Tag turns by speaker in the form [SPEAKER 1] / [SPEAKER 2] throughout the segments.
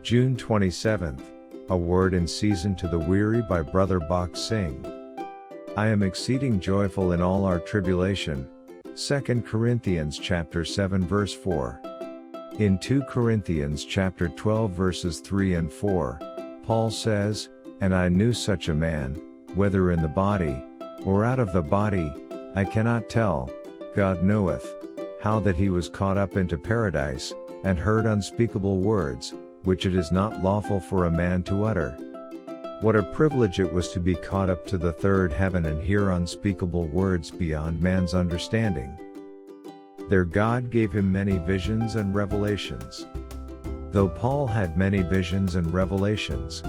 [SPEAKER 1] June 27th, A Word in Season to the Weary by Brother Bakht Singh. I am exceeding joyful in all our tribulation. 2 Corinthians chapter 7 verse 4. In 2 Corinthians chapter 12 verses 3 and 4, Paul says, "And I knew such a man, whether in the body, or out of the body, I cannot tell, God knoweth, how that he was caught up into paradise, and heard unspeakable words, which it is not lawful for a man to utter." What a privilege it was to be caught up to the third heaven and hear unspeakable words beyond man's understanding. There God gave him many visions and revelations. Though Paul had many visions and revelations,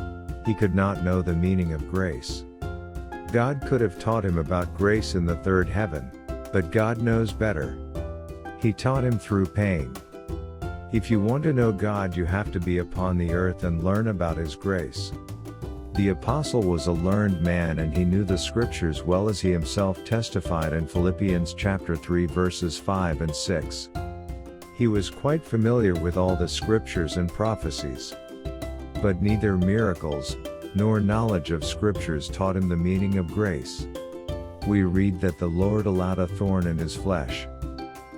[SPEAKER 1] he could not know the meaning of grace. God could have taught him about grace in the third heaven, but God knows better. He taught him through pain. If you want to know God, you have to be upon the earth and learn about His grace. The apostle was a learned man and he knew the scriptures well, as he himself testified in Philippians chapter 3 verses 5 and 6. He was quite familiar with all the scriptures and prophecies. But neither miracles, nor knowledge of scriptures taught him the meaning of grace. We read that the Lord allowed a thorn in his flesh.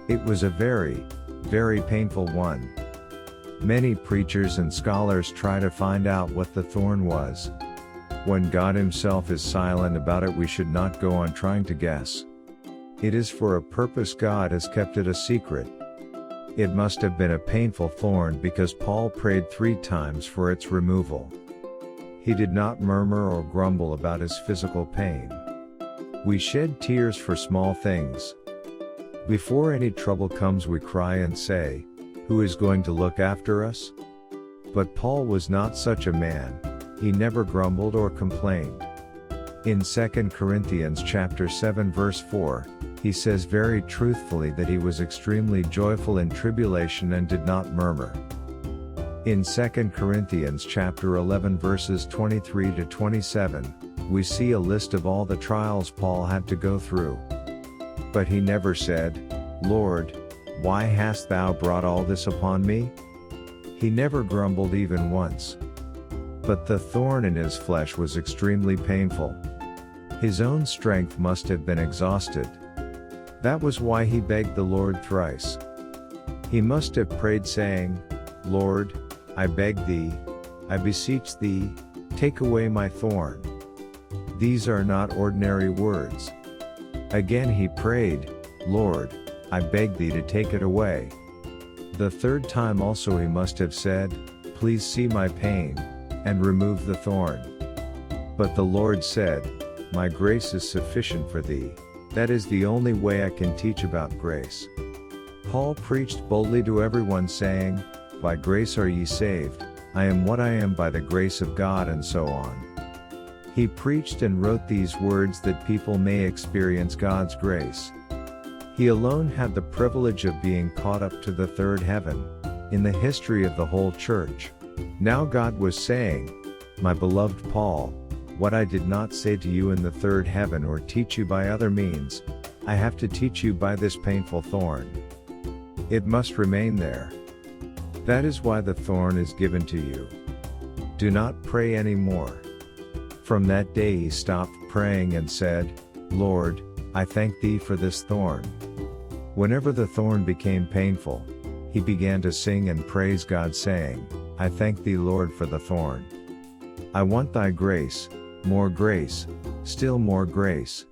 [SPEAKER 1] It was a very, very painful one. Many preachers and scholars try to find out what the thorn was. When God Himself is silent about it, we should not go on trying to guess. It is for a purpose. God has kept it a secret. It must have been a painful thorn, because Paul prayed 3 times for its removal. He did not murmur or grumble about his physical pain. We shed tears for small things. Before any trouble comes, we cry and say, "Who is going to look after us?" But Paul was not such a man. He never grumbled or complained. In 2 Corinthians chapter 7 verse 4, he says very truthfully that he was extremely joyful in tribulation and did not murmur. In 2 Corinthians chapter 11 verses 23 to 27, we see a list of all the trials Paul had to go through. But he never said, "Lord, why hast thou brought all this upon me?" He never grumbled even once. But the thorn in his flesh was extremely painful. His own strength must have been exhausted. That was why he begged the Lord thrice. He must have prayed saying, "Lord, I beg thee, I beseech thee, take away my thorn." These are not ordinary words. Again he prayed, "Lord, I beg thee to take it away." The third time also he must have said, "Please see my pain, and remove the thorn." But the Lord said, "My grace is sufficient for thee." That is the only way I can teach about grace. Paul preached boldly to everyone, saying, "By grace are ye saved, I am what I am by the grace of God," and so on. He preached and wrote these words that people may experience God's grace. He alone had the privilege of being caught up to the third heaven, in the history of the whole church. Now God was saying, "My beloved Paul, what I did not say to you in the third heaven or teach you by other means, I have to teach you by this painful thorn. It must remain there. That is why the thorn is given to you. Do not pray any more." From that day he stopped praying and said, "Lord, I thank thee for this thorn." Whenever the thorn became painful, he began to sing and praise God, saying, "I thank thee, Lord, for the thorn. I want thy grace, still more grace."